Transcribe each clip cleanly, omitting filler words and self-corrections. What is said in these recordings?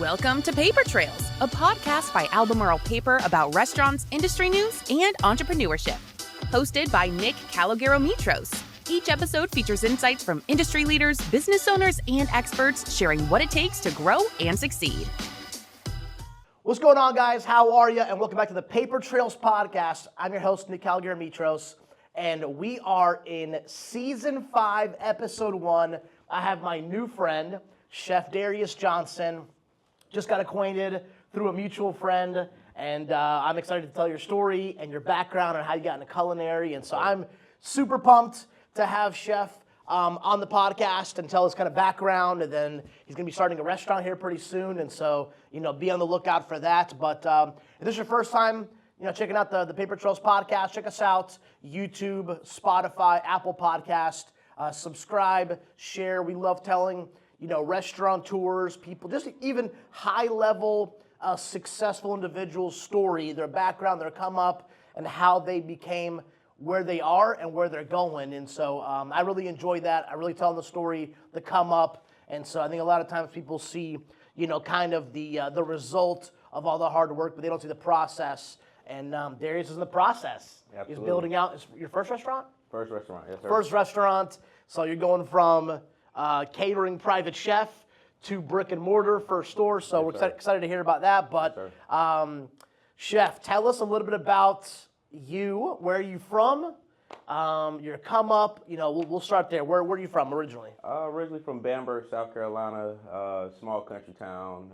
Welcome to Paper Trails, a podcast by Albemarle Paper about restaurants, industry news, and entrepreneurship. Hosted by Nick Kalogeromitros. Each episode features insights from industry leaders, business owners, and experts sharing what it takes to grow and succeed. What's going on, guys? How are you? And welcome back to the Paper Trails podcast. I'm your host, Nick Kalogeromitros, and we are in Season 5, Episode 1. I have my new friend, Chef Darius Johnson. Just got acquainted through a mutual friend, and I'm excited to tell your story and your background and how you got into culinary. And so I'm super pumped to have Chef on the podcast and tell his kind of background. And then he's going to be starting a restaurant here pretty soon, and so be on the lookout for that. But if this is your first time, checking out the Paper Trails podcast, check us out: YouTube, Spotify, Apple Podcast. Subscribe, share. We love telling restaurateurs, people, just even high-level, successful individuals' story, their background, their come up, and how they became where they are and where they're going. And so I really enjoy that. I really tell the story, the come up. And so I think a lot of times people see, kind of the result of all the hard work, but they don't see the process. And Darius is in the process. Absolutely. He's building out your first restaurant? First restaurant, yes, sir. First restaurant. So you're going from catering private chef to brick and mortar first store. So yes, we're excited to hear about that. But yes, Chef, tell us a little bit about you. Where are you from? Your come up. We'll start there. Where are you from originally? Originally from Bamberg, South Carolina, small country town.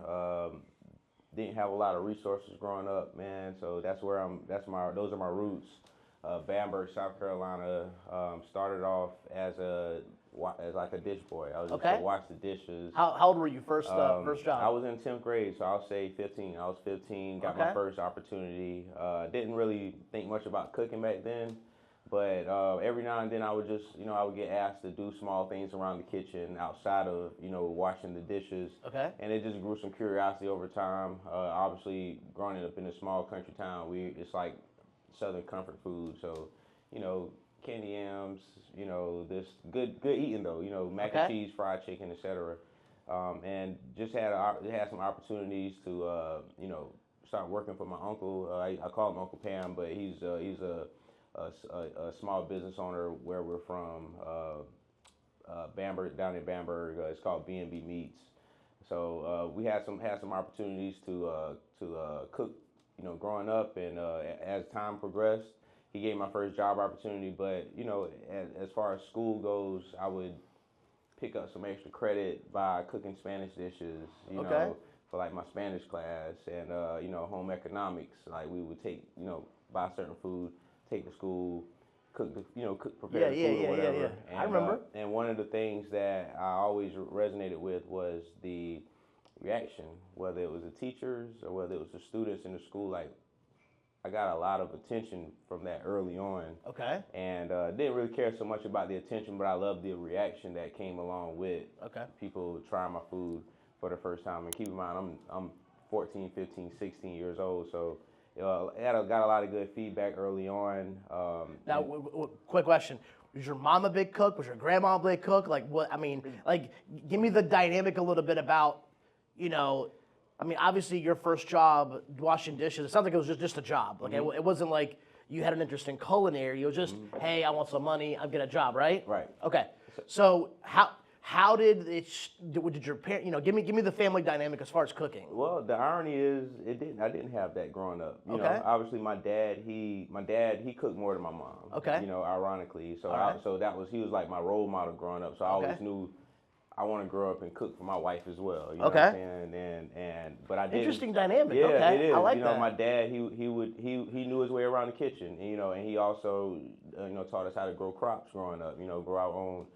Didn't have a lot of resources growing up, man. So those are my roots. Bamberg, South Carolina. Started off as like a dish boy. I was just to watch the dishes. How old were you first job? I was in 10th grade, so I'll say 15. I was 15, got my first opportunity. Didn't really think much about cooking back then, but every now and then I would just, I would get asked to do small things around the kitchen outside of, washing the dishes. Okay. And it just grew some curiosity over time. Obviously, growing up in a small country town, it's like Southern comfort food, so, candy yams, this good eating though, mac and cheese, fried chicken, etc. And just had some opportunities to, start working for my uncle. I call him Uncle Pam, but he's a small business owner where we're from, Bamberg, down in Bamberg. It's called B&B Meats. So we had some opportunities to cook, growing up, and as time progressed, he gave my first job opportunity. But as far as school goes, I would pick up some extra credit by cooking Spanish dishes, for like my Spanish class, and home economics. Like we would take, buy certain food, take to school, cook, prepare the food or whatever. Yeah. And, I remember. And one of the things that I always resonated with was the reaction, whether it was the teachers or whether it was the students in the school. Like, I got a lot of attention from that early on. Okay. And didn't really care so much about the attention, but I loved the reaction that came along with people trying my food for the first time. And keep in mind, I'm 14, 15, 16 years old, so got a lot of good feedback early on. Now, quick question. Was your mom a big cook? Was your grandma a big cook? Give me the dynamic a little bit about, obviously your first job, washing dishes, it sounds like it was just a job. Like it wasn't like you had an interest in culinary. It was just, hey, I want some money, I'm getting a job, right? Right. Okay. So how did your parents, give me the family dynamic as far as cooking? Well, the irony is I didn't have that growing up. Obviously my dad, he cooked more than my mom. Okay. Ironically. So he was like my role model growing up. So I always knew I want to grow up and cook for my wife as well. You know what I'm saying? But I didn't. Interesting dynamic. Yeah, it is. I like that. My dad, he knew his way around the kitchen. And he also taught us how to grow crops growing up. Grow our own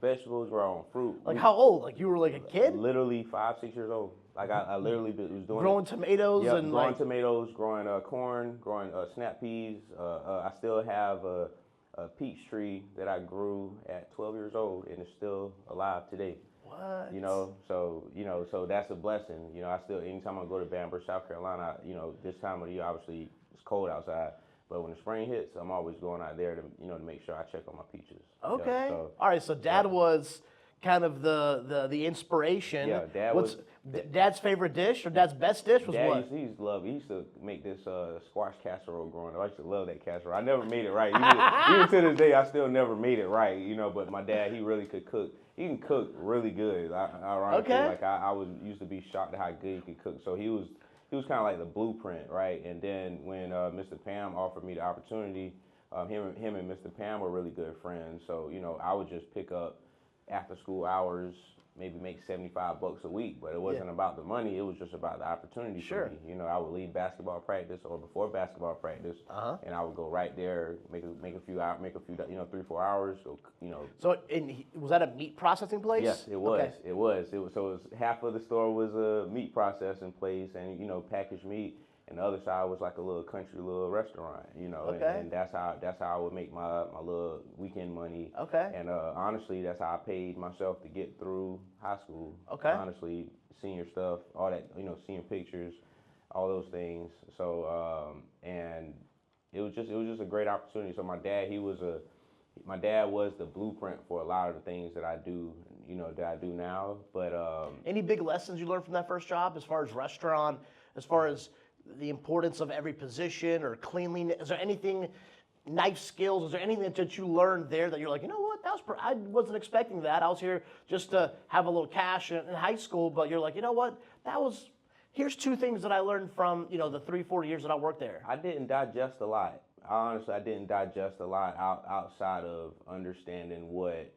vegetables, grow our own fruit. Like how old? Like you were like a kid? Literally 5, 6 years old. Like I literally was doing growing tomatoes and growing tomatoes, growing corn, growing snap peas. I still have a peach tree that I grew at 12 years old, and it's still alive today. What? So that's a blessing. I still, anytime I go to Bamberg, South Carolina, this time of the year, obviously it's cold outside, but when the spring hits, I'm always going out there to make sure I check on my peaches. Okay. All right. So Dad was kind of the inspiration. Yeah, Dad What's Dad's favorite dish or Dad's best dish was Dad what? He used to make this squash casserole growing up. I used to love that casserole. I never made it right. Even to this day, I still never made it right, you know, but my dad, he really could cook. He can cook really good. Ironically, Okay. like I used to be shocked at how good he could cook. So he was kind of like the blueprint, right? And then when Mr. Pam offered me the opportunity, him and Mr. Pam were really good friends. So, you know, I would just pick up after school hours, maybe make $75 a week, but it wasn't about the money. It was just about the opportunity for me. You know, I would leave basketball practice or before basketball practice, and I would go right there, make a few hours, you know, 3-4 hours. So, you know. So, was that a meat processing place? Yes, it was. Okay. It was. So it was half of the store was a meat processing place and, you know, packaged meat. And the other side was like a little country little restaurant, you know, and that's how I would make my little weekend money. Okay. And honestly, that's how I paid myself to get through high school. Okay. Honestly, senior stuff, all that, you know, senior pictures, all those things. So and it was just a great opportunity. So my dad was the blueprint for a lot of the things that I do, you know, that I do now. But any big lessons you learned from that first job, as far as restaurant, as far as the importance of every position or cleanliness? Is there anything, knife skills? Is there anything that you learned there that you're like, you know what, I wasn't expecting that. I was here just to have a little cash in high school, but you're like, you know what, here's 2 things that I learned from, you know, the 3-4 years that I worked there. I didn't digest a lot. Honestly, I didn't digest a lot outside of understanding what,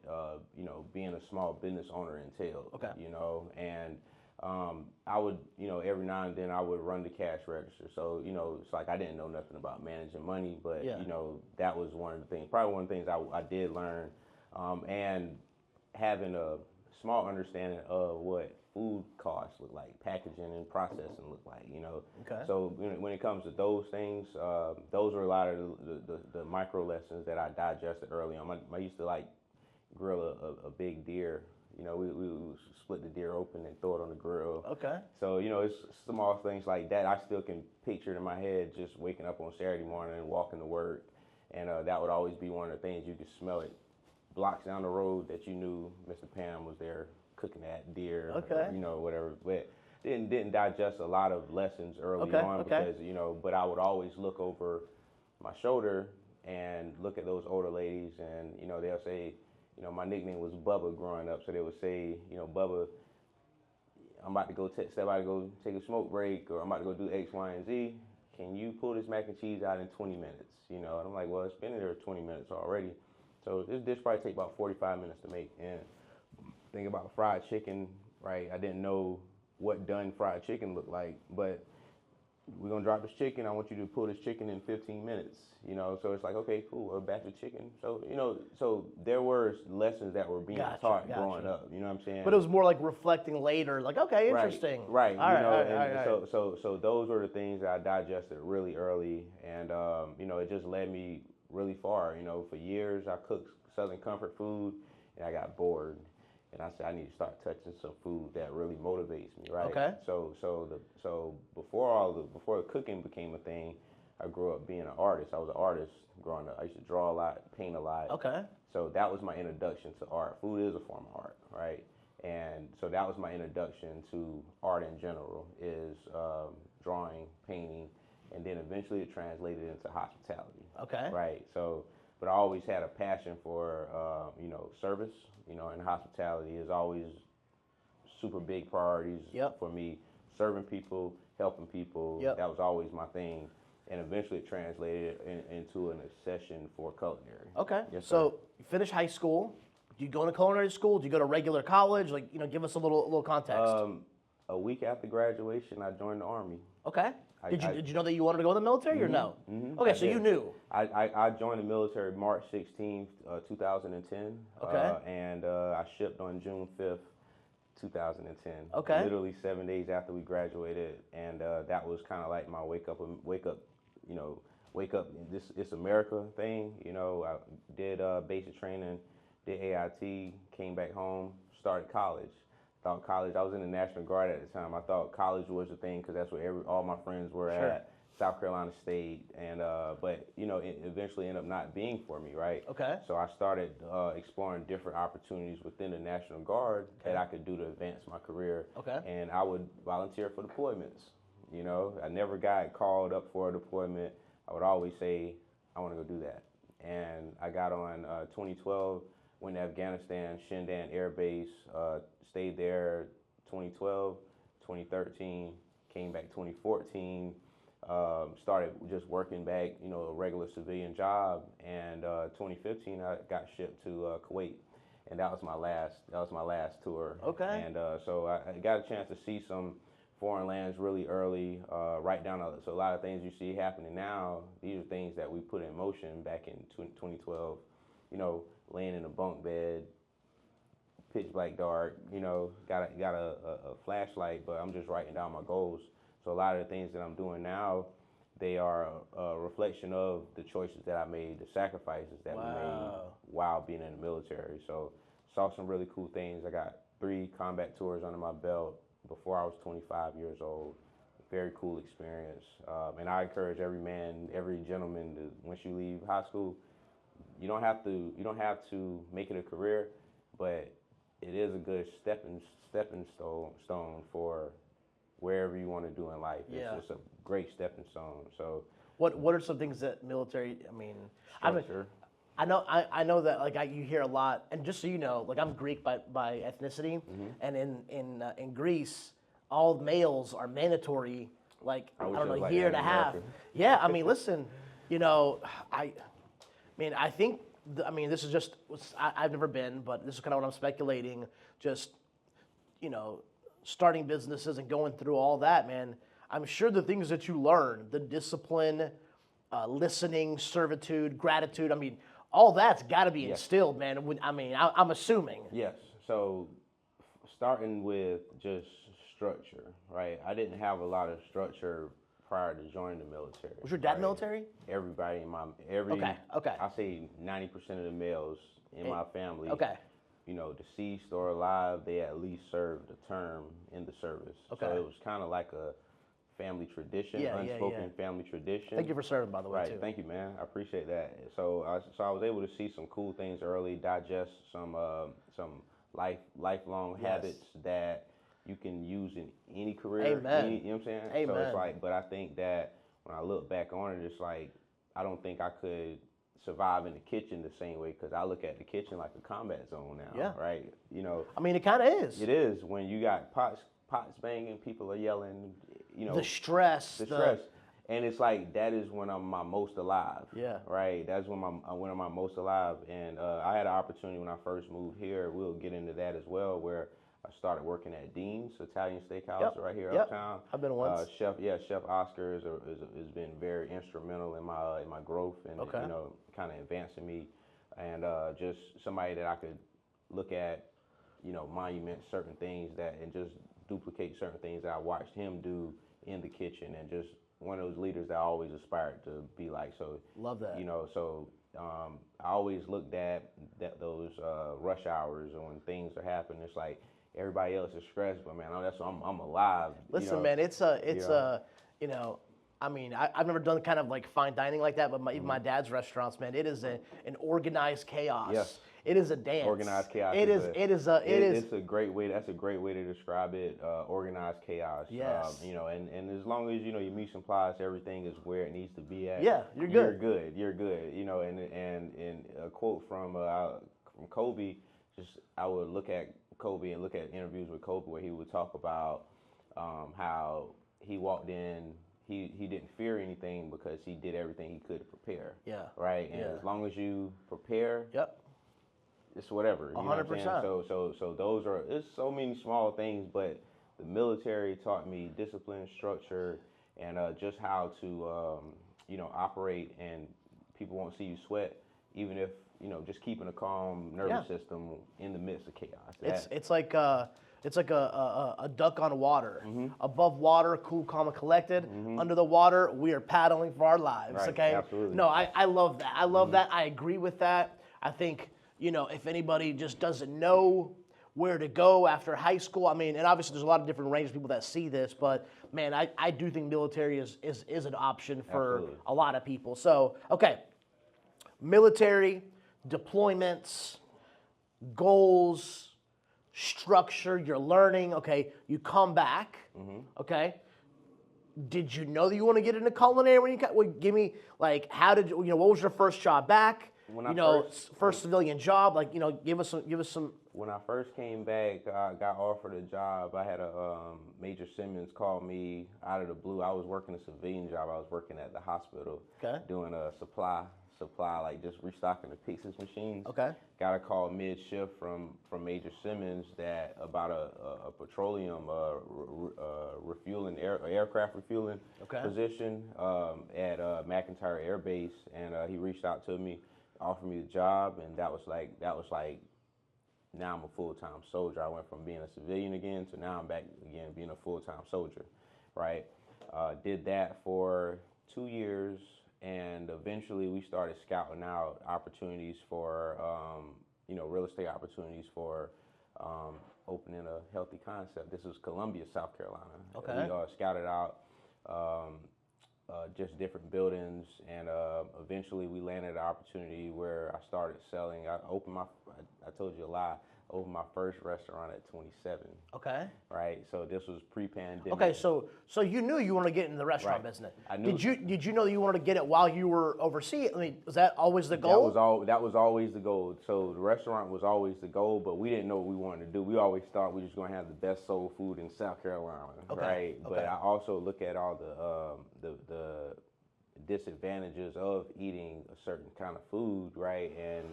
you know, being a small business owner entailed. Okay. You know, and I would, you know, every now and then I would run the cash register. So, you know, it's like I didn't know nothing about managing money, but, you know, that was one of the things, probably one of the things I did learn. And having a small understanding of what food costs look like, packaging and processing look like, you know. Okay. So when it comes to those things, those are a lot of the micro lessons that I digested early on. I used to like grill a big deer. You know, we would split the deer open and throw it on the grill. Okay. So, you know, it's small things like that I still can picture it in my head, just waking up on Saturday morning and walking to work. And that would always be one of the things. You could smell it blocks down the road that you knew Mr. Pam was there cooking that deer. Okay. Or, you know, whatever. But didn't digest a lot of lessons early on because, you know, but I would always look over my shoulder and look at those older ladies and, you know, they'll say, you know, my nickname was Bubba growing up, so they would say, you know, Bubba, I'm about to go step out and go take a smoke break, or I'm about to go do X, Y, and Z. Can you pull this mac and cheese out in 20 minutes? You know, and I'm like, well, it's been there 20 minutes already. So this dish probably take about 45 minutes to make. And think about fried chicken, right? I didn't know what done fried chicken looked like, but we're gonna drop this chicken. I want you to pull this chicken in 15 minutes, you know? So it's like, okay, cool, a batch of chicken. So, you know, so there were lessons that were being taught growing up, you know what I'm saying? But it was more like reflecting later, like, okay, interesting. Right, all you know, right. So those were the things that I digested really early, and, you know, it just led me really far. You know, for years I cooked Southern comfort food, and I got bored. And I said, I need to start touching some food that really motivates me, right? Okay. So before the cooking became a thing, I grew up being an artist. I was an artist growing up. I used to draw a lot, paint a lot. Okay. So that was my introduction to art. Food is a form of art, right? And so that was my introduction to art in general, is drawing, painting, and then eventually it translated into hospitality. Okay. Right. So, but I always had a passion for, you know, service. You know, and hospitality is always super big priorities for me. Serving people, helping people, that was always my thing. And eventually it translated into an obsession for culinary. Okay. Yes, so you finish high school. Do you go to culinary school? Do you go to regular college? Like, you know, give us a little context. A week after graduation, I joined the Army. Okay. Did you know that you wanted to go in the military or no? Okay, so you knew. I joined the military March 16th, 2010. Okay. And I shipped on June 5th, 2010. Okay. Literally 7 days after we graduated, and that was kind of like my wake up, it's America thing. You know, I did basic training, did AIT, came back home, started college. Thought college, I was in the National Guard at the time. I thought college was the thing because that's where all my friends were at. South Carolina State, and but it eventually ended up not being for me, right? Okay. So I started exploring different opportunities within the National Guard that I could do to advance my career. Okay. And I would volunteer for deployments. I never got called up for a deployment. I would always say, I want to go do that. And I got on 2012, went to Afghanistan, Shindan Air Base, stayed there 2012, 2013, came back 2014, started just working back, a regular civilian job. And 2015, I got shipped to Kuwait. And that was my last tour. Okay. And so I got a chance to see some foreign lands really early, right down. So a lot of things you see happening now, these are things that we put in motion back in 2012. Laying in a bunk bed, pitch black dark. Got a flashlight, but I'm just writing down my goals. So a lot of the things that I'm doing now, they are a reflection of the choices that I made, the sacrifices that we made while being in the military. So saw some really cool things. I got 3 combat tours under my belt before I was 25 years old. Very cool experience. And I encourage every man, every gentleman to, once you leave high school, you don't have to make it a career, but it is a good stepping stone for wherever you want to do in life. Yeah. It's just a great stepping stone. So what are some things that military? structure. I know that you hear a lot, and just so you know, I'm Greek by ethnicity, and in Greece, all males are mandatory. I don't know, a year and a half. Yeah, listen, I think this is just I've never been, but this is kind of what I'm speculating. Just starting businesses and going through all that, man. I'm sure the things that you learn, the discipline, listening, servitude, gratitude. All that's got to be instilled, man. I'm assuming. Yes. So starting with just structure, right? I didn't have a lot of structure prior to joining the military. Was your dad right? military? Everybody in Okay. I say 90% of the males in my family. Okay. Deceased or alive, they at least served a term in the service. Okay. So it was kind of like a family tradition, unspoken family tradition. Thank you for serving, by the way, right. too. Thank you, man. I appreciate that. So I was able to see some cool things early, digest some lifelong habits that you can use in any career. Amen. You know what I'm saying? Amen. So it's but I think that when I look back on it, it's I don't think I could survive in the kitchen the same way, because I look at the kitchen like a combat zone now. Yeah. Right. It kind of is. It is when you got pots banging, people are yelling. The stress. And it's that is when I'm my most alive. Yeah. Right. That's when I'm my most alive. And I had an opportunity when I first moved here. We'll get into that as well, where I started working at Dean's Italian Steakhouse right here uptown. I've been once. Chef Oscar has been very instrumental in my growth and kind of advancing me, and just somebody that I could look at, monument certain things and just duplicate certain things that I watched him do in the kitchen, and just one of those leaders that I always aspired to be like. So love that. I always looked at those rush hours when things are happening. It's everybody else is stressed, but man, I'm alive. Listen, man, I've never done kind of fine dining like that, but even my dad's restaurants, man, it is an organized chaos. Yes. It is a dance. Organized chaos. It's a great way. That's a great way to describe it. Organized chaos. Yes. And as long as your mise en place, everything is where it needs to be at. Yeah, you're good. You're good. And a quote from Kobe. I would look at Kobe and look at interviews with Kobe where he would talk about how he walked in. He didn't fear anything because he did everything he could to prepare. Yeah. Right. And as long as you prepare. Yep. It's whatever. 100%. So those are, it's so many small things, but the military taught me discipline, structure, and just how to operate, and people won't see you sweat, even if just keeping a calm nervous system in the midst of chaos. It's like a duck on water. Above water, cool, calm, and collected. Under the water, we are paddling for our lives. Right, okay. absolutely. No, I love that. I love that. I agree with that. I think if anybody just doesn't know where to go after high school. I mean, and obviously there's a lot of different range of people that see this, but man, I do think military is an option for Absolutely. a lot of people. So, okay, military, deployments, goals, structure, you're learning, okay, you come back, okay. Did you know that you want to get into culinary when you give me, like, how did you know, what was your first job back? When I first civilian job, like, give us some. When I first came back, I got offered a job. I had a Major Simmons called me out of the blue. I was working a civilian job. I was working at the hospital, doing a supply, like just restocking the pieces machines. Okay. Got a call mid-shift from Major Simmons that about a petroleum refueling aircraft refueling position at McIntyre Air Base, and he reached out to me, offered me the job, and that was like now I'm a full-time soldier. I went from being a civilian again to now I'm back again being a full-time soldier, right? Did that for 2 years, and eventually we started scouting out opportunities for, real estate opportunities for opening a healthy concept. This was Columbia, South Carolina. Okay. We scouted out just different buildings, and eventually we landed an opportunity where I started selling. I told you a lie, I opened my first restaurant at 27. Okay. Right, so this was pre-pandemic. Okay, so you knew you wanted to get in the restaurant business. I knew. Did you know that you wanted to get it while you were overseas? I mean, was that always the goal? That was always the goal. So the restaurant was always the goal, but we didn't know what we wanted to do. We always thought we were just going to have the best soul food in South Carolina, right? But I also look at all the disadvantages of eating a certain kind of food, right? And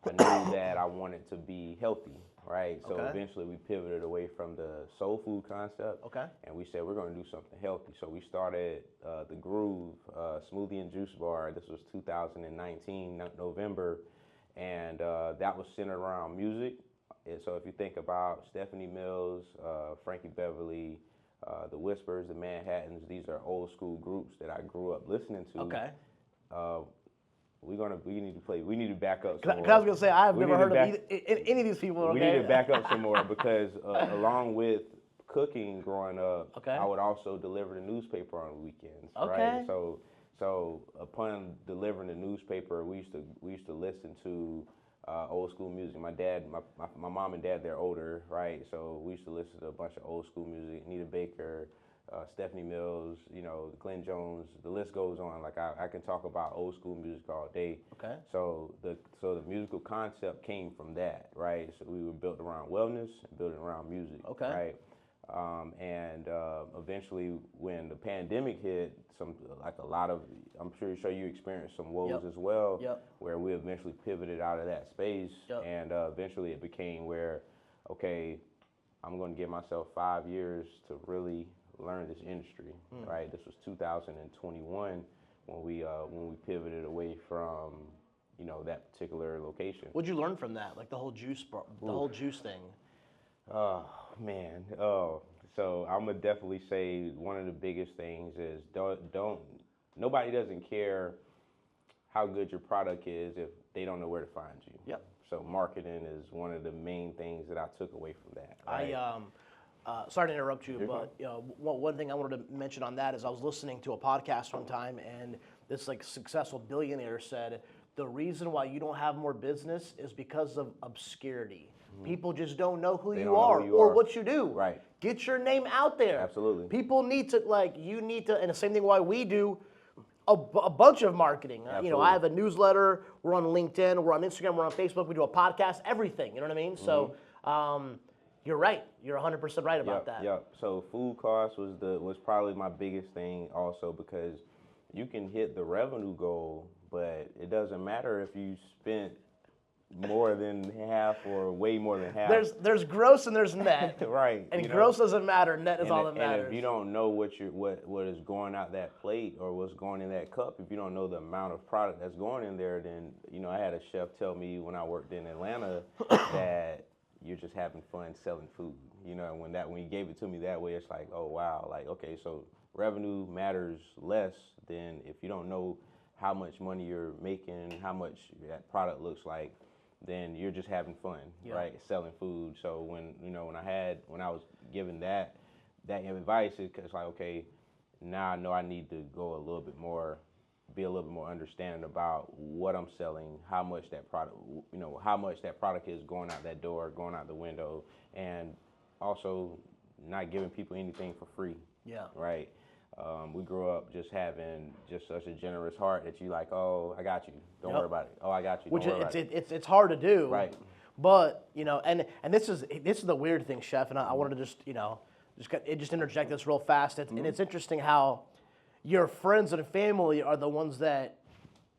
I knew that I wanted to be healthy, right? So eventually we pivoted away from the soul food concept, and we said we're going to do something healthy. So we started the Groove Smoothie and Juice Bar. This was 2019, November, and that was centered around music. And so if you think about Stephanie Mills, Frankie Beverly, the Whispers, the Manhattans, these are old school groups that I grew up listening to. Okay. We need to back up some more. Because I was going to say, I've never heard of any of these people. Okay? We need to back up some more because along with cooking growing up, I would also deliver the newspaper on the weekends. Right? So upon delivering the newspaper, we used to listen to old school music. My mom and dad, they're older, right? So we used to listen to a bunch of old school music, Nita Baker, Stephanie Mills, Glenn Jones, the list goes on. Like I can talk about old school music all day. Okay. So the musical concept came from that, right? So we were built around wellness, built around music. Okay. Right. And eventually, when the pandemic hit, I'm sure you experienced some woes as well, where we eventually pivoted out of that space, and eventually it became where, okay, I'm going to give myself 5 years to really learn this industry, right? This was 2021 when we pivoted away from that particular location. What'd you learn from that? Like the whole juice thing. Oh man. So I'm gonna definitely say one of the biggest things is nobody doesn't care how good your product is if they don't know where to find you. Yep. So marketing is one of the main things that I took away from that. Right? Sorry to interrupt you, but one thing I wanted to mention on that is I was listening to a podcast one time, and this successful billionaire said the reason why you don't have more business is because of obscurity. People just don't know who you are or what you do. Right. Get your name out there. Absolutely. People need to you need to, and the same thing why we do a bunch of marketing. I have a newsletter. We're on LinkedIn. We're on Instagram. We're on Facebook. We do a podcast. Everything. You know what I mean? So. You're right. You're 100% right about that. Yep. So food costs was probably my biggest thing also, because you can hit the revenue goal, but it doesn't matter if you spent more than half or way more than half. There's gross and there's net. Right. And gross doesn't matter. Net is all that matters. And if you don't know what is going out that plate or what's going in that cup, if you don't know the amount of product that's going in there, then I had a chef tell me when I worked in Atlanta that you're just having fun selling food. When he gave it to me that way, it's like, oh wow, okay, so revenue matters less than if you don't know how much money you're making, how much that product looks like, then you're just having fun, right? Selling food. So when I was given that advice, it's like, okay, now I know I need to go a little bit more, be a little bit more understanding about what I'm selling, how much that product is going out that door, going out the window, and also not giving people anything for free. Yeah. Right. We grew up just having just such a generous heart that you like, oh, I got you. Don't worry about it. Oh, I got you. Don't worry about it. It's hard to do. Right. But and this is the weird thing, Chef, and I wanted to just interject this real fast. And it's interesting how your friends and family are the ones that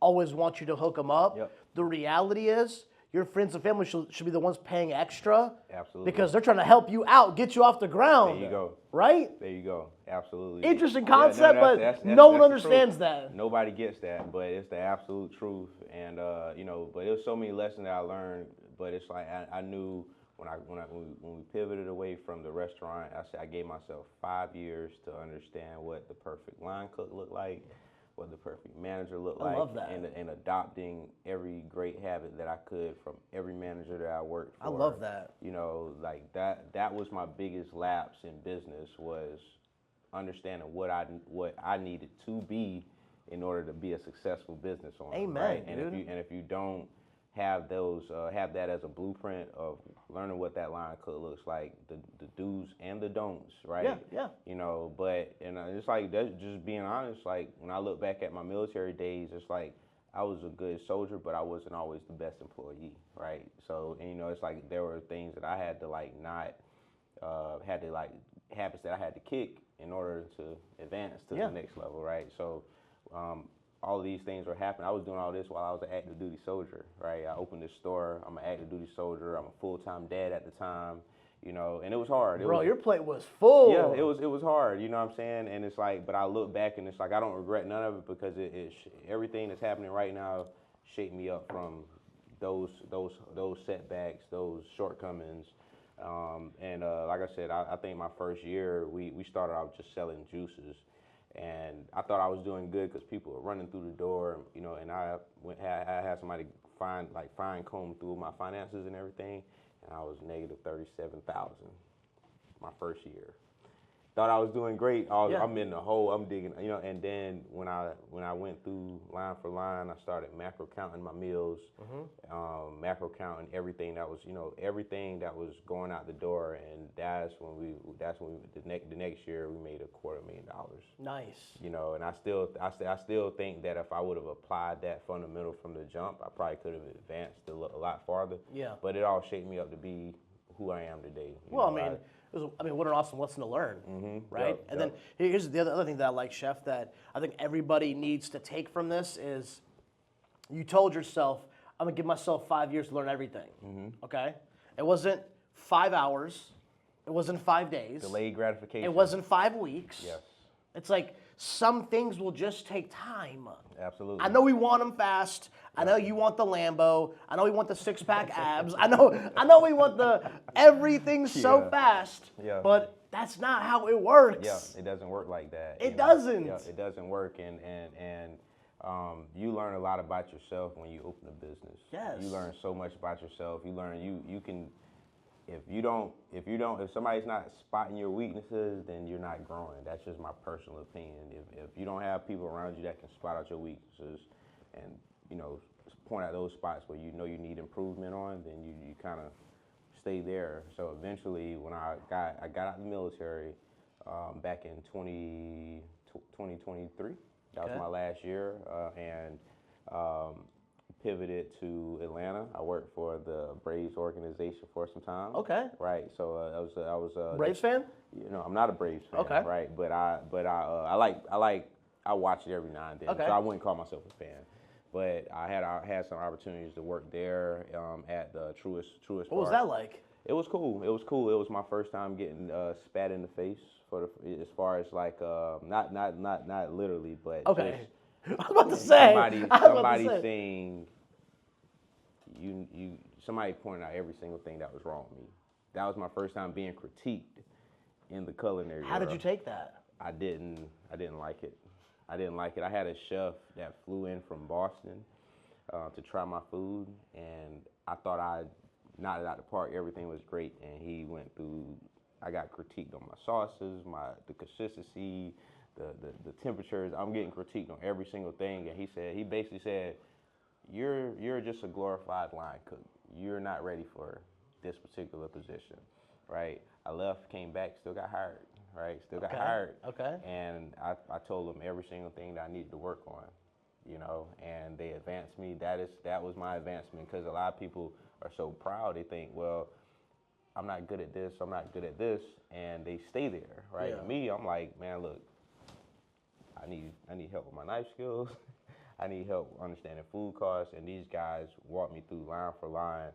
always want you to hook them up. Yep. The reality is, your friends and family should be the ones paying extra. Absolutely. Because they're trying to help you out, get you off the ground. There you go. Right? There you go. Absolutely. Interesting concept, no, but no one understands that. Nobody gets that, but it's the absolute truth. And but there's so many lessons that I learned. But it's like I knew when we pivoted away from the restaurant, I gave myself 5 years to understand what the perfect line cook looked like, what the perfect manager looked like. I love that. And adopting every great habit that I could from every manager that I worked for. I love that. Like that was my biggest lapse in business, was understanding what I needed to be in order to be a successful business owner. Amen, right? dude. And if you don't have that as a blueprint of learning what that line cook looks like, the do's and the don'ts, right? Yeah. But it's like, that's just being honest. Like, when I look back at my military days, it's like I was a good soldier, but I wasn't always the best employee, right? So, and it's like there were things that I had to habits that I had to kick in order to advance to the next level, right? So, all of these things were happening. I was doing all this while I was an active duty soldier, right? I opened this store. I'm an active duty soldier. I'm a full-time dad at the time, and it was hard. Your plate was full. Yeah, it was hard, you know what I'm saying? And it's like, but I look back and it's like, I don't regret none of it, because everything that's happening right now shaped me up from those setbacks, those shortcomings. Like I said, I think my first year, we started out just selling juices. And I thought I was doing good because people were running through the door, and I had somebody fine comb through my finances and everything, and I was negative 37,000 my first year. Thought I was doing great. I'm in the hole. I'm digging, And then when I went through line for line, I started macro counting my meals, macro counting everything that was, everything that was going out the door, and that's when the next year we made $250,000. Nice. And I still think that if I would have applied that fundamental from the jump, I probably could have advanced a lot farther. Yeah. But it all shaped me up to be who I am today. What an awesome lesson to learn, right? Yep, and then here's the other thing that I like, Chef, that I think everybody needs to take from this is, you told yourself, I'm gonna give myself 5 years to learn everything. Okay, it wasn't 5 hours, it wasn't 5 days, delayed gratification. it wasn't 5 weeks. Yes. It's like some things will just take time. Absolutely. I know we want them fast. I know you want the Lambo. I know we want the six-pack abs. I know we want the everything so fast. Yeah. But that's not how it works. Yeah, it doesn't work like that. It doesn't. Yeah, it doesn't work, and you learn a lot about yourself when you open a business. Yes. You learn so much about yourself. You learn you can. If somebody's not spotting your weaknesses, then you're not growing. That's just my personal opinion. If you don't have people around you that can spot out your weaknesses and, point out those spots where you need improvement on, then you kind of stay there. So eventually, when I got out of the military back in 2023, that was my last year, and pivoted to Atlanta. I worked for the Braves organization for some time. Okay. Right. So I was Braves fan? I'm not a Braves fan. Okay. Right. But I watch it every now and then. Okay. So I wouldn't call myself a fan. But I had some opportunities to work there at the Truist. What was that like? It was cool. It was my first time getting spat in the face as far as like not literally, but okay. Just, I was about to say. Somebody saying somebody pointed out every single thing that was wrong with me. That was my first time being critiqued in the culinary world. How did you take that? I didn't like it. I had a chef that flew in from Boston to try my food, and I thought I knocked it out the park. Everything was great, and he went through. I got critiqued on my sauces, the consistency, the temperatures. I'm getting critiqued on every single thing, and he basically said, "You're just a glorified line cook. You're not ready for this particular position." Right? I left, came back, still got hired. Right? Still got hired. Okay. And I told them every single thing that I needed to work on, and they advanced me. That was my advancement, because a lot of people are so proud. They think, well, I'm not good at this, I'm not good at this, and they stay there, right? Yeah. Me, I'm like, man, look, I need help with my knife skills. I need help understanding food costs, and these guys walked me through line for line.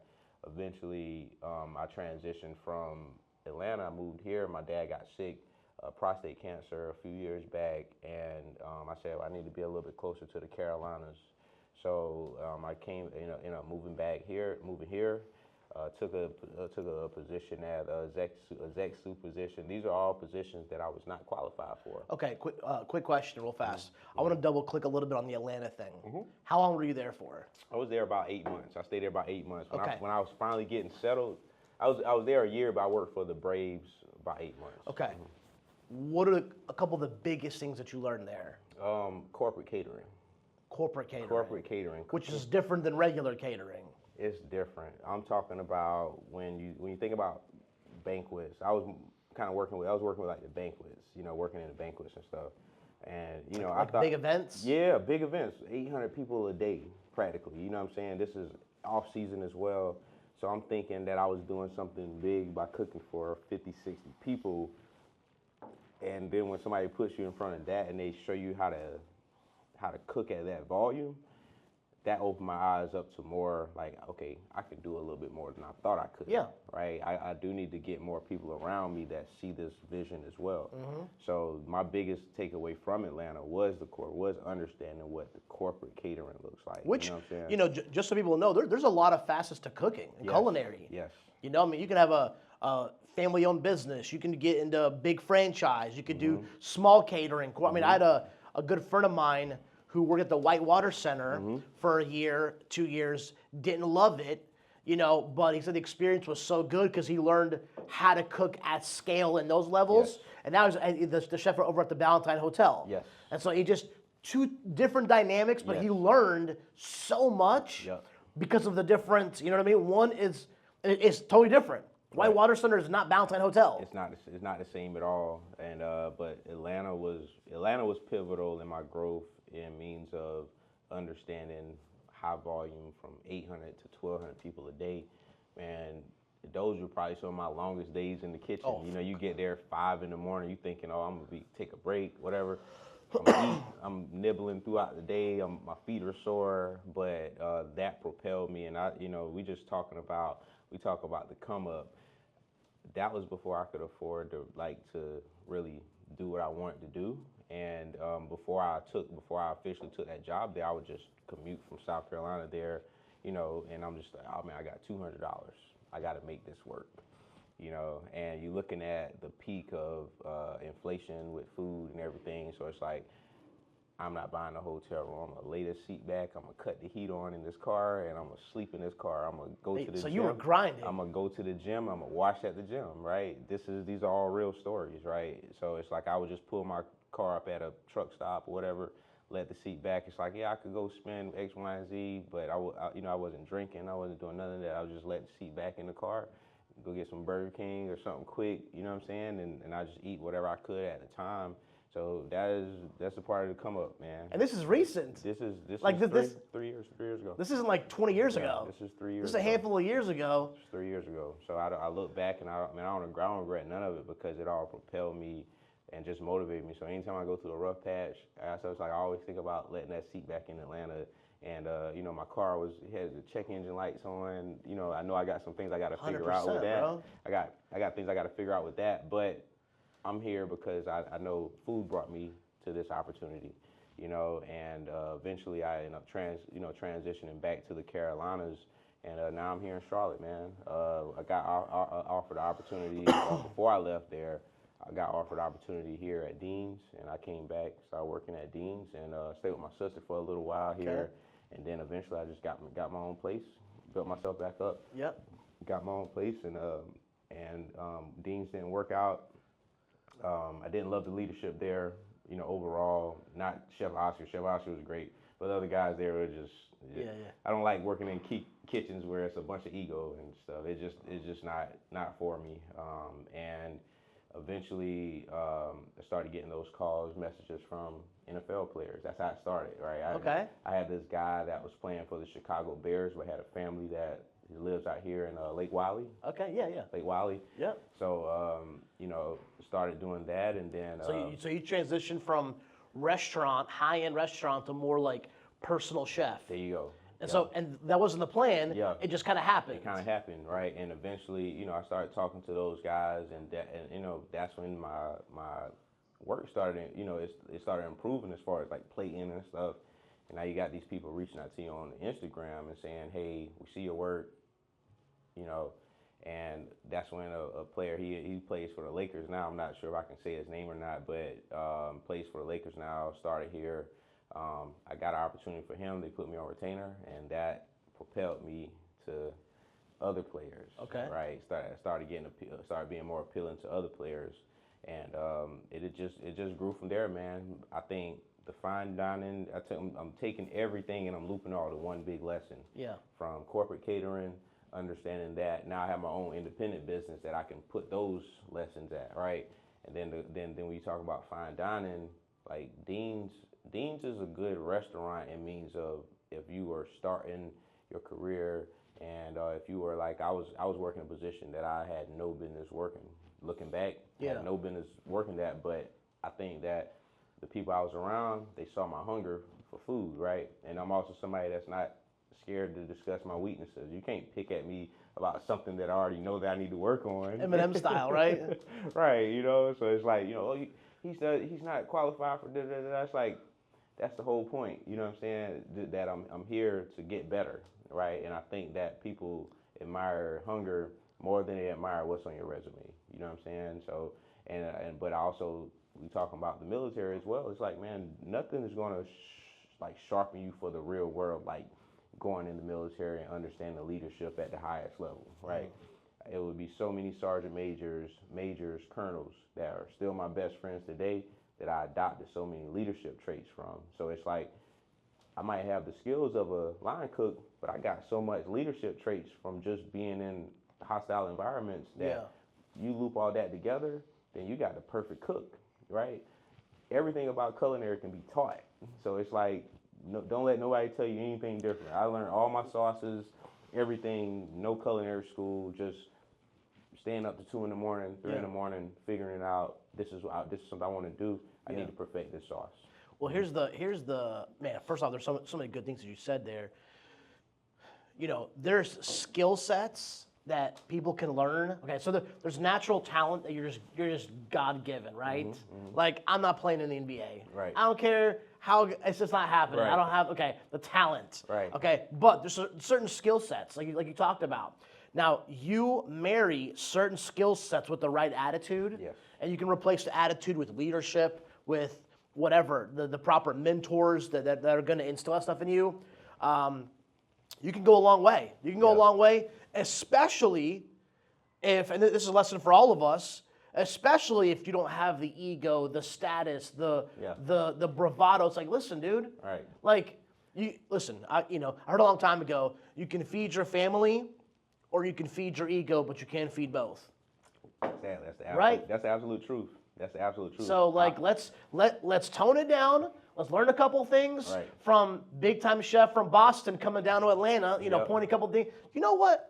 Eventually, I transitioned from Atlanta. I moved here. My dad got sick, prostate cancer a few years back, and I said, well, I need to be a little bit closer to the Carolinas. So I ended up moving here. Took a position at exec soup position. These are all positions that I was not qualified for. Okay, quick question real fast. I want to double click a little bit on the Atlanta thing. How long were you there for? I was there about 8 months. I stayed there about 8 months. When I was finally getting settled, I was there a year, but I worked for the Braves about 8 months. Okay. What are a couple of the biggest things that you learned there? Corporate catering. Corporate catering. Corporate catering. Which is different than regular catering. It's different. I'm talking about when you think about banquets. I was working with like the banquets, working in the banquets and stuff. And I thought big events? Yeah, big events. 800 people a day practically. You know what I'm saying? This is off season as well. So I'm thinking that I was doing something big by cooking for 50, 60 people. And then when somebody puts you in front of that and they show you how to cook at that volume, that opened my eyes up to more like, okay, I can do a little bit more than I thought I could. Yeah. Right? I do need to get more people around me that see this vision as well. So my biggest takeaway from Atlanta was understanding what the corporate catering looks like. Which, you know what I'm saying? Just so people know, there's a lot of facets to cooking and culinary. Yes. You can have a family-owned business. You can get into a big franchise. You could do small catering. I mean, I had a good friend of mine who worked at the Whitewater Center for a year, 2 years, didn't love it, but he said the experience was so good because he learned how to cook at scale in those levels. Yes. And now he's the chef over at the Ballantyne Hotel. Yes. And so he just, two different dynamics, but he learned so much because of the different, you know what I mean? One is totally different. Whitewater Center is not Ballantyne Hotel. It's not the same at all. And but Atlanta was pivotal in my growth in means of understanding high volume from 800 to 1,200 people a day. And those were probably some of my longest days in the kitchen. Oh. You get there 5 in the morning, you thinking, oh, I'm gonna take a break, whatever. I'm nibbling throughout the day. My feet are sore, but that propelled me. And we talk about the come up. That was before I could afford to really do what I wanted to do. And before I officially took that job there, I would just commute from South Carolina there, and I'm just like, oh man, I got $200. I got to make this work, and you're looking at the peak of inflation with food and everything. So it's like, I'm not buying a hotel room. I'm gonna lay this seat back. I'm gonna cut the heat on in this car, and I'm gonna sleep in this car. I'm gonna go to the gym. So you were grinding. I'm gonna go to the gym. I'm gonna wash at the gym, right? These are all real stories, right? So it's like I would just pull my car up at a truck stop or whatever, let the seat back. It's like, yeah, I could go spend X, Y, and Z, but I wasn't drinking. I wasn't doing none of that. I was just letting the seat back in the car, go get some Burger King or something quick. You know what I'm saying? And I just eat whatever I could at the time. So that's a part of the come up, man. And this is recent. This is 3 years ago. This isn't like 20 years ago. This is 3 years. This is a handful of years ago. It's 3 years ago. So I look back and I don't regret none of it because it all propelled me and just motivated me. So anytime I go through a rough patch, I always think about letting that seat back in Atlanta. And my car had the check engine lights on. I know I got some things I got to figure out with that. Bro. I got things I got to figure out with that, but I'm here because I know food brought me to this opportunity, and eventually I ended up transitioning back to the Carolinas, and now I'm here in Charlotte, man. I got offered the opportunity before I left there. I got offered the opportunity here at Dean's, and I came back, started working at Dean's, and stayed with my sister for a little while here. And then eventually I just got my own place, built myself back up. Yep. Got my own place, and Dean's didn't work out. I didn't love the leadership there, overall. Not Chef Oscar. Chef Oscar was great, but the other guys there were just. I don't like working in kitchens where it's a bunch of ego and stuff. It's just not for me. And eventually, I started getting those calls, messages from NFL players. That's how it started, right? I had this guy that was playing for the Chicago Bears, but had a family that lives out here in Lake Wylie. Okay, yeah. Lake Wylie. Yeah. So, started doing that, and then. So you transitioned from high-end restaurant to more like personal chef. There you go. And so, and that wasn't the plan. Yeah. It just kind of happened. It kind of happened, right? And eventually, I started talking to those guys, and that's when my work started. It started improving as far as like plating and stuff. And now you got these people reaching out to you on Instagram and saying, "Hey, we see your work," And that's when a player, he plays for the Lakers now. I'm not sure if I can say his name or not, but plays for the Lakers now. Started here. I got an opportunity for him. They put me on retainer, and that propelled me to other players. Okay. Right. Started being more appealing to other players, and it just grew from there, man. I think the fine dining. I'm taking everything and I'm looping all to one big lesson. Yeah. From corporate catering, understanding that now I have my own independent business that I can put those lessons at, right? And then when you talk about fine dining, like Dean's is a good restaurant in means of if you were starting your career and if you were like I was working a position that I had no business working. Looking back, I had no business working that, but I think that the people I was around, they saw my hunger for food, right? And I'm also somebody that's not scared to discuss my weaknesses. You can't pick at me about something that I already know that I need to work on. Eminem style, right? Right, so it's like, he's not qualified for da-da-da. It's like, that's the whole point, you know what I'm saying? That I'm here to get better, right? And I think that people admire hunger more than they admire what's on your resume, you know what I'm saying? So, but also, we talking about the military as well. It's like, man, nothing is going to sharpen you for the real world, like going in the military and understanding the leadership at the highest level, right? Mm-hmm. It would be so many sergeant majors, colonels that are still my best friends today that I adopted so many leadership traits from. So it's like, I might have the skills of a line cook, but I got so much leadership traits from just being in hostile environments that you loop all that together, then you got the perfect cook, right? Everything about culinary can be taught. So it's like, don't let nobody tell you anything different. I learned all my sauces, everything, no culinary school, just staying up to 2 in the morning, 3 in the morning, figuring it out. This is something I want to do. I need to perfect this sauce. Well, here's the man. First off, there's so many good things that you said there. There's skill sets that people can learn. Okay, so there's natural talent that you're just God given, right? Mm-hmm. Like I'm not playing in the NBA. Right. I don't care how it's just not happening. Right. I don't have the talent. Right. Okay, but there's certain skill sets like you talked about. Now you marry certain skill sets with the right attitude, and you can replace the attitude with leadership, with whatever the proper mentors that are going to instill that stuff in you. You can go a long way. You can go a long way, especially if, and this is a lesson for all of us, especially if you don't have the ego, the status, the bravado. It's like, listen, dude. Right. Like, I heard a long time ago, you can feed your family or you can feed your ego, but you can't feed both. That's the right? That's the absolute truth. That's the absolute truth. So let's tone it down. Let's learn a couple things from big time chef from Boston coming down to Atlanta. Pointing a couple things. You know what?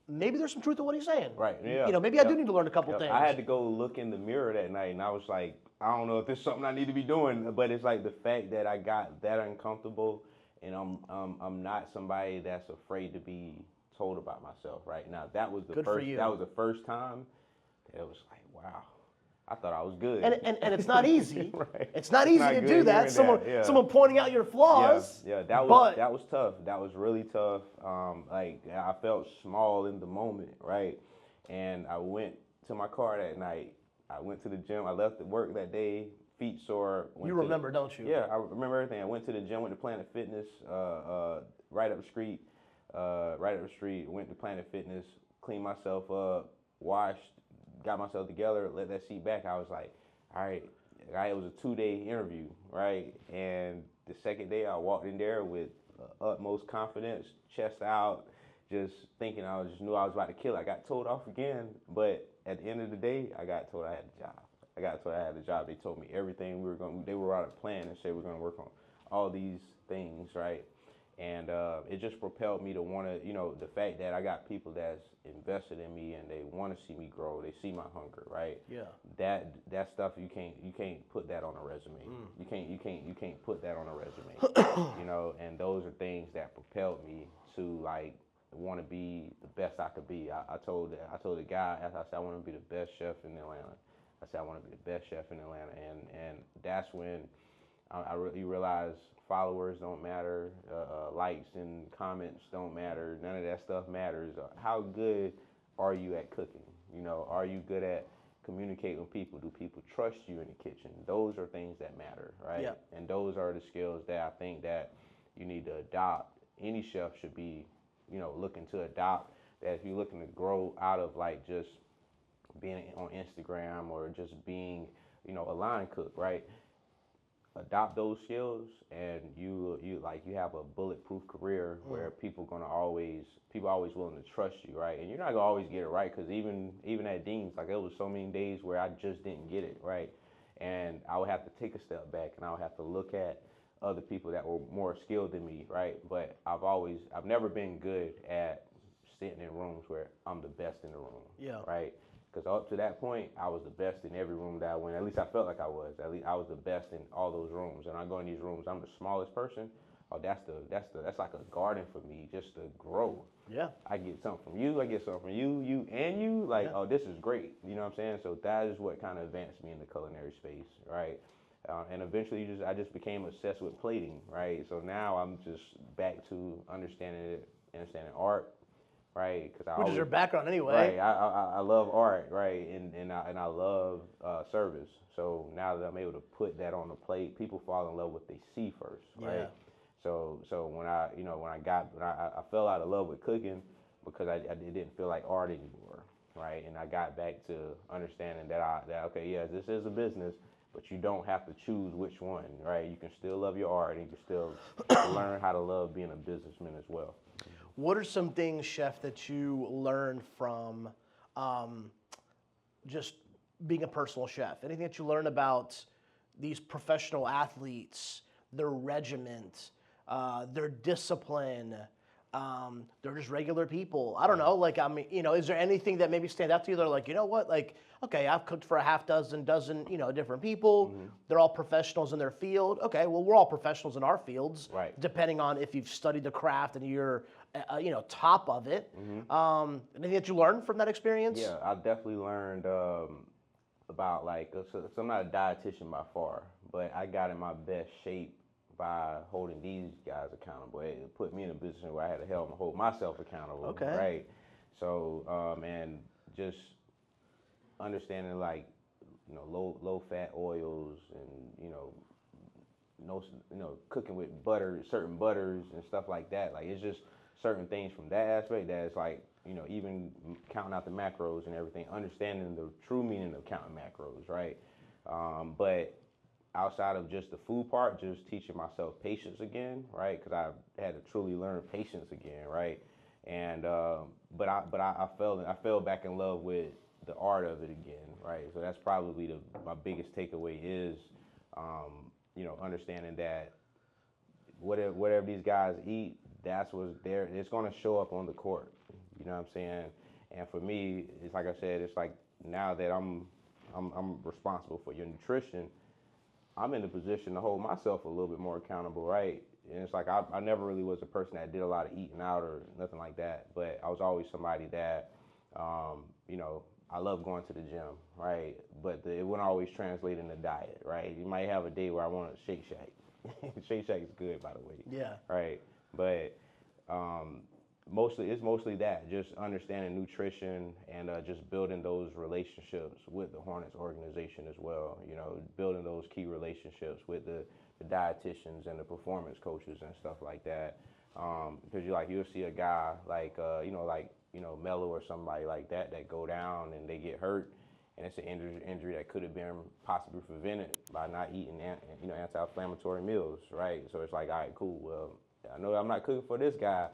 Maybe there's some truth to what he's saying. Right. Yeah. Maybe I do need to learn a couple things. I had to go look in the mirror that night, and I was like, I don't know if this is something I need to be doing, but it's like the fact that I got that uncomfortable, and I'm not somebody that's afraid to be told about myself. Right now, that was the Good first. For you. That was the first time. It was like, wow. I thought I was good. And it's not easy. Right. It's not easy to do that. Someone pointing out your flaws. Yeah, that was tough. That was really tough. I felt small in the moment, right? And I went to my car that night. I went to the gym. I left at work that day, feet sore. You remember, don't you? Yeah, I remember everything. I went to the gym, went to Planet Fitness, right up the street. Went to Planet Fitness, cleaned myself up, washed, got myself together, let that seat back. I was like, all right, it was a 2-day interview, right? And the second day I walked in there with utmost confidence, chest out, just thinking just knew I was about to kill it. I got told off again, but at the end of the day, I got told I had the job. They told me everything they were out of plan and said we're gonna work on all these things, right? And it just propelled me to want to, the fact that I got people that's invested in me and they want to see me grow. They see my hunger, right? Yeah. That stuff you can't put that on a resume. You can't put that on a resume. And those are things that propelled me to like want to be the best I could be. I told the guy, I said I want to be the best chef in Atlanta. I said I want to be the best chef in Atlanta, and that's when I really realized followers don't matter, likes and comments don't matter. None of that stuff matters. How good are you at cooking? Are you good at communicating with people? Do people trust you in the kitchen? Those are things that matter, right? Yeah. And those are the skills that I think that you need to adopt. Any chef should be, looking to adopt. That if you're looking to grow out of like just being on Instagram or just being, a line cook, right? Adopt those skills and you have a bulletproof career where people always willing to trust you, right? And you're not gonna always get it right, because even at Dean's, like, there was so many days where I just didn't get it right, and I would have to take a step back and I would have to look at other people that were more skilled than me, right? But I've never been good at sitting in rooms where I'm the best in the room, Yeah. right? Because up to that point, I was the best in every room that I went. At least I felt like I was. At least I was the best in all those rooms. And I go in these rooms, I'm the smallest person. Oh, that's like a garden for me, just to grow. Yeah. I get something from you. I get something from you, and you. Like, Yeah. oh, this is great. You know what I'm saying? So that is what kind of advanced me in the culinary space, right? And eventually, I just became obsessed with plating, right? So now I'm just back to understanding art. Right, Which is your background anyway. Right, I love art, right, and I love service. So now that I'm able to put that on the plate, people fall in love with what they see first, right? Yeah. So when I fell out of love with cooking because it didn't feel like art anymore, right? And I got back to understanding that okay, yeah, this is a business, but you don't have to choose which one, right? You can still love your art and you can still learn how to love being a businessman as well. What are some things, Chef, that you learned from just being a personal chef? Anything that you learn about these professional athletes, their regiment, their discipline? They're just regular people. I don't know. Like, I mean, is there anything that maybe stand out to you? They're like, you know what? Like, okay, I've cooked for a half dozen, different people. Mm-hmm. They're all professionals in their field. Okay, well, we're all professionals in our fields, right? Depending on if you've studied the craft and you're, top of it. Mm-hmm. Anything that you learned from that experience? Yeah, I definitely learned about so I'm not a dietitian by far, but I got in my best shape by holding these guys accountable. It put me in a position where I had to hold myself accountable. Okay. Right. So and just understanding low fat oils and cooking with certain butters and stuff like that. Like, it's just certain things from that aspect that it's like, even counting out the macros and everything, understanding the true meaning of counting macros, right? But outside of just the food part, just teaching myself patience again, right? Because I had to truly learn patience again, right? And but I fell back in love with the art of it again, right? So that's probably my biggest takeaway is, understanding that whatever these guys eat, that's what's there. It's going to show up on the court. You know what I'm saying? And for me, it's like I said, it's like now that I'm responsible for your nutrition, I'm in a position to hold myself a little bit more accountable, right? And it's like I never really was a person that did a lot of eating out or nothing like that, but I was always somebody that, I love going to the gym, right? But it wouldn't always translate into diet, right? You might have a day where I want a Shake Shack. Shake Shack is good, by the way. Yeah. Right. But it's mostly that, just understanding nutrition and just building those relationships with the Hornets organization as well. You know, building those key relationships with the dietitians and the performance coaches and stuff like that. Because you'll see a guy like Melo or somebody like that go down and they get hurt, and it's an injury that could have been possibly prevented by not eating anti-inflammatory meals, right? So it's like, all right, cool. Well, I know I'm not cooking for this guy,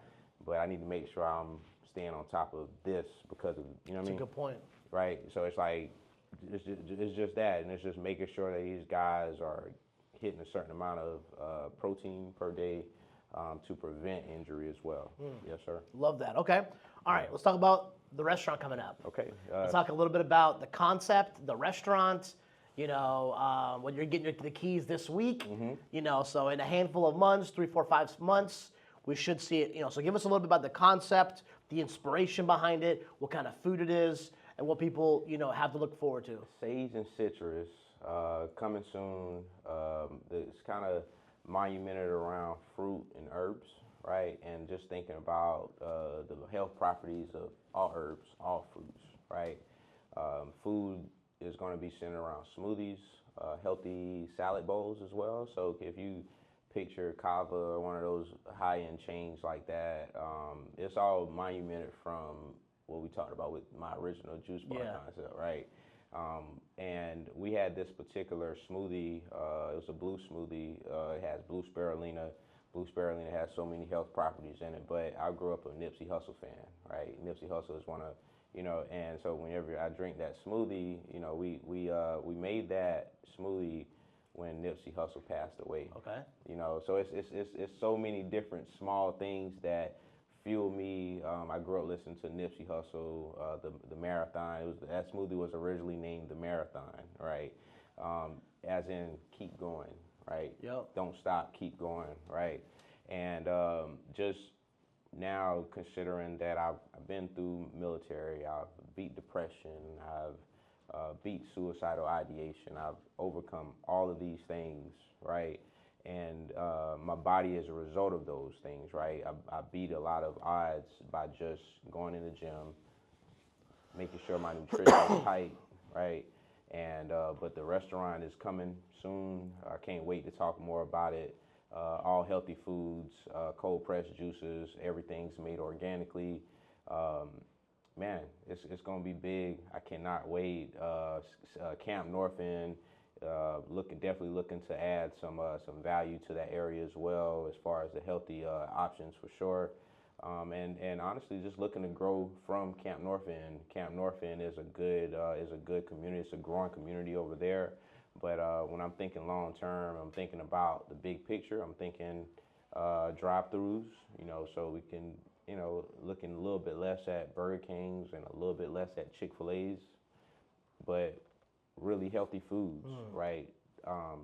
but I need to make sure I'm staying on top of this because of, you know what I mean? That's a good point. Right. So it's like, it's just that, and it's just making sure that these guys are hitting a certain amount of protein per day to prevent injury as well. Yes, sir. Love that. Okay. All right. Let's talk about the restaurant coming up. Okay. Let's talk a little bit about the concept, the restaurant. You know, when you're getting the keys this week. You know, so in a handful of months, 3, 4, 5 months, we should see it. You know, so give us a little bit about the concept, the inspiration behind it, what kind of food it is, and what people have to look forward to. Sage and citrus coming soon. It's kind of monumented around fruit and herbs, right? And just thinking about the health properties of all herbs, all fruits, right? Food is going to be centered around smoothies, healthy salad bowls as well. So if you picture Kava or one of those high-end chains like that, it's all monumented from what we talked about with my original juice bar concept, right? And we had this particular smoothie. It was a blue smoothie. It has blue spirulina. Blue spirulina has so many health properties in it. But I grew up a Nipsey Hussle fan, right? Nipsey Hussle is one of, and so whenever I drink that smoothie, we made that smoothie when Nipsey Hussle passed away. Okay. So it's so many different small things that fuel me. I grew up listening to Nipsey Hussle, the Marathon. That smoothie was originally named the Marathon, right? As in keep going, right? Yep. Don't stop, keep going, right? And just now considering that I've been through military, I've beat depression, I've beat suicidal ideation, I've overcome all of these things, right? And my body is a result of those things, right? I beat a lot of odds by just going in the gym, making sure my nutrition is tight, right? And but the restaurant is coming soon. I can't wait to talk more about it. All healthy foods, cold pressed juices, everything's made organically. Man, it's gonna be big. I cannot wait. Camp North End. Definitely looking to add some value to that area as well, as far as the healthy options for sure. And honestly, just looking to grow from Camp North End. Camp North End is a good community. It's a growing community over there. But when I'm thinking long term, I'm thinking about the big picture. I'm thinking drive-throughs. So we can looking a little bit less at Burger Kings and a little bit less at Chick-fil-A's, but really healthy foods, right?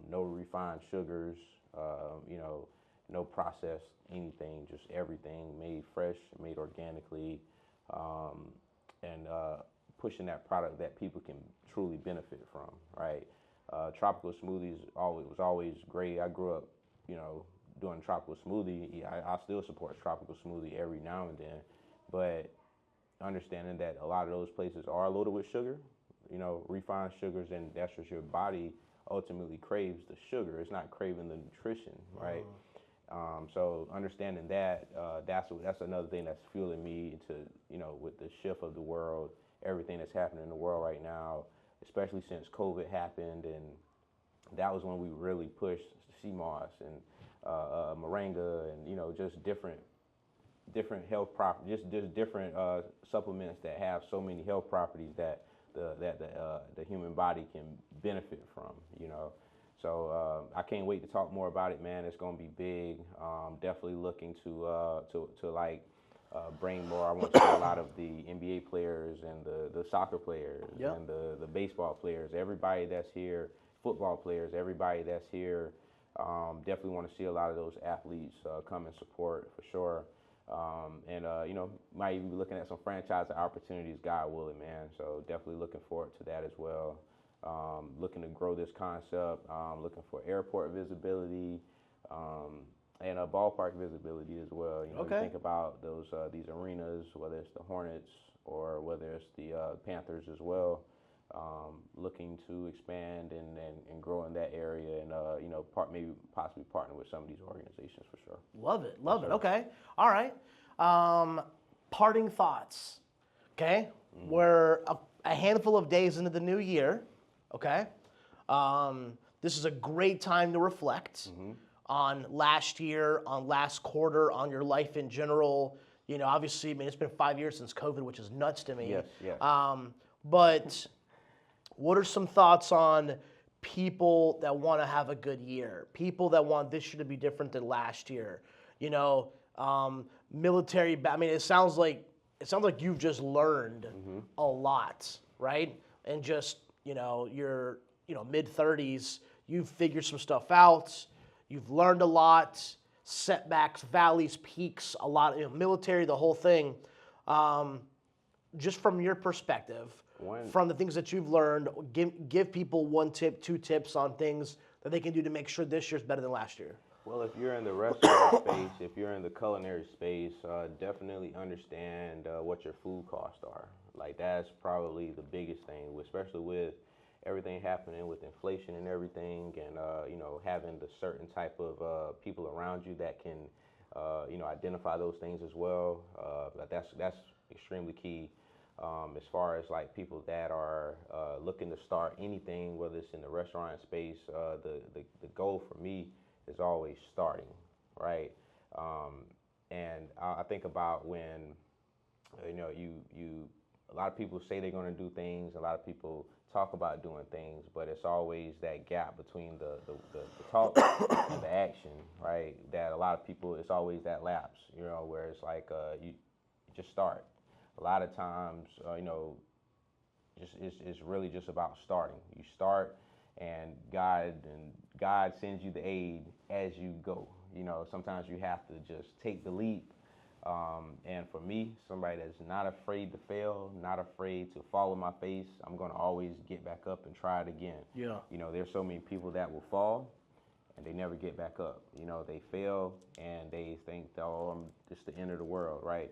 No refined sugars, no processed anything, just everything made fresh, made organically, and pushing that product that people can truly benefit from, right? Tropical smoothies was always great. I grew up, doing tropical smoothie. I still support tropical smoothie every now and then, but understanding that a lot of those places are loaded with sugar, refined sugars, and that's what your body ultimately craves, the sugar. It's not craving the nutrition, right? So understanding that, that's another thing that's fueling me to, with the shift of the world, everything that's happening in the world right now, especially since COVID happened, and that was when we really pushed sea moss and moringa, and just different health properties, just different supplements that have so many health properties that the human body can benefit from, So I can't wait to talk more about it, man. It's gonna be big. Definitely looking to bring more. I want to see a lot of the NBA players and the soccer players and the baseball players, everybody that's here, football players, everybody that's here. Definitely want to see a lot of those athletes come and support for sure. Might even be looking at some franchise opportunities, God willing, man. So definitely looking forward to that as well. Looking to grow this concept, looking for airport visibility, and ballpark visibility as well. You know, Okay. you think about those these arenas, whether it's the Hornets or whether it's the Panthers as well. Looking to expand and grow in that area, and you know, maybe possibly partner with some of these organizations for sure. Love it. Okay. All right. Parting thoughts. Okay. We're a handful of days into the new year. Okay. This is a great time to reflect on last year, on last quarter, on your life in general. You know, obviously, I mean, it's been 5 years since COVID, which is nuts to me. Yes, yes. But what are some thoughts on people that want to have a good year? People that want this year to be different than last year? You know, military. I mean, it sounds like you've just learned a lot, right? And just, you know, you're, you know, mid-30s. You've figured some stuff out. You've learned a lot. Setbacks, valleys, peaks, a lot. You know, military, the whole thing. Just from your perspective. From the things that you've learned, give people 1 tip, 2 tips on things that they can do to make sure this year's better than last year. Well, if you're in the restaurant space, if you're in the culinary space, definitely understand what your food costs are. Like, that's probably the biggest thing, especially with everything happening with inflation and everything, and you know, having the certain type of people around you that can you know, identify those things as well. That's extremely key. As far as like people that are looking to start anything, whether it's in the restaurant space, the goal for me is always starting, right? And I think about when, you know, a lot of people say they're going to do things, a lot of people talk about doing things, but it's always that gap between the talk and the action, right? That a lot of people, it's always that lapse, you know, where it's like you just start. A lot of times, you know, it's really just about starting. You start, and God sends you the aid as you go. You know, sometimes you have to just take the leap. And for me, somebody that's not afraid to fail, not afraid to fall on my face, I'm going to always get back up and try it again. Yeah. You know, there's so many people that will fall and they never get back up. You know, they fail and they think, oh, it's the end of the world, right?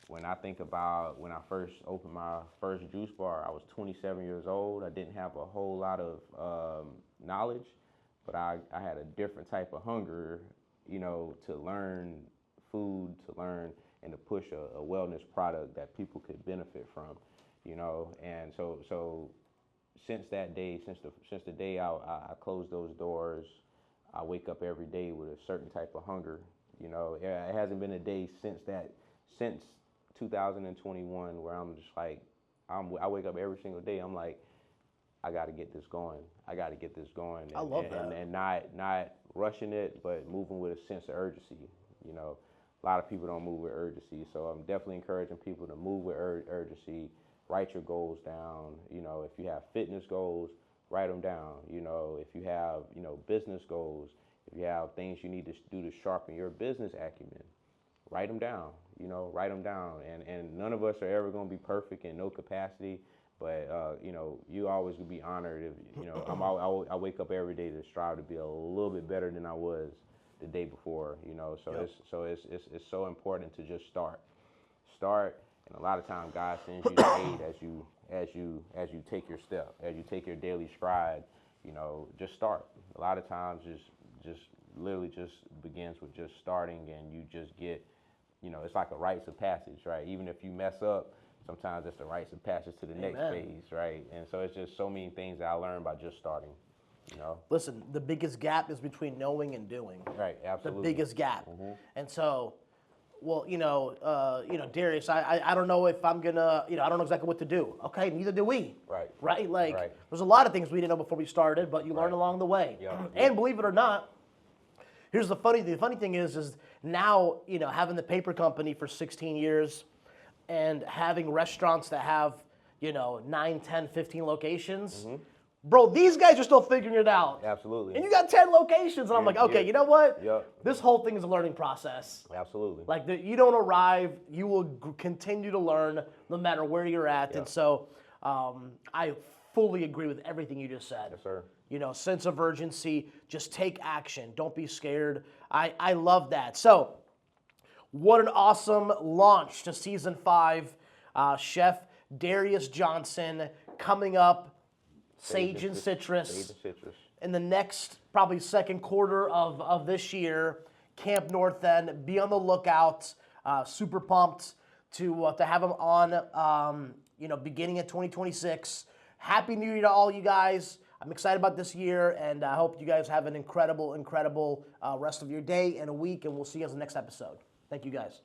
When I think about when I first opened my first juice bar, I was 27 years old. I didn't have a whole lot of knowledge, but I had a different type of hunger, you know, to learn food, to learn and to push a wellness product that people could benefit from, you know. And so since that day, since the day I closed those doors, I wake up every day with a certain type of hunger, you know. It hasn't been a day since 2021 where I'm just like, I wake up every single day, I'm like, I got to get this going. I got to get this going. I love that. And not rushing it, but moving with a sense of urgency. You know, a lot of people don't move with urgency, so I'm definitely encouraging people to move with urgency. Write your goals down. You know, if you have fitness goals, write them down. You know, if you have, you know, business goals, if you have things you need to do to sharpen your business acumen, write them down. You know, write them down. And none of us are ever going to be perfect in no capacity. But, you know, you always will be honored if, you know, I wake up every day to strive to be a little bit better than I was the day before, you know. So yep. It's so important to just start, and a lot of times God sends you the aid as you take your step, as you take your daily stride. You know, just start. A lot of times just literally just begins with just starting, and you just get, you know, it's like a rites of passage, right? Even if you mess up, sometimes it's the rites of passage to the next phase, right? And so it's just so many things that I learned by just starting, you know? Listen, the biggest gap is between knowing and doing. Right, absolutely. The biggest gap. Mm-hmm. And so, well, you know, Darius, I don't know if I'm gonna, you know, I don't know exactly what to do. Okay, neither do we. Right. Right? Like, there's a lot of things we didn't know before we started, but you learn along the way. Yeah. And believe it or not, here's the funny thing is now, you know, having the paper company for 16 years and having restaurants that have, you know, 9, 10, 15 locations, bro, these guys are still figuring it out. Absolutely. And you got 10 locations, and I'm like, okay, you know what? Yep. This whole thing is a learning process. Absolutely. Like, you don't arrive, you will continue to learn no matter where you're at. Yep. And so I fully agree with everything you just said. Yes, sir. You know, sense of urgency, just take action. Don't be scared. I love that. So, what an awesome launch to season 5. Chef Darius Johnson coming up, Sage and Citrus. Sage and Citrus. In the next, probably second quarter of this year, Camp North End. Be on the lookout. Super pumped to have him on, beginning of 2026. Happy New Year to all you guys. I'm excited about this year, and I hope you guys have an incredible rest of your day and a week, and we'll see you guys in the next episode. Thank you, guys.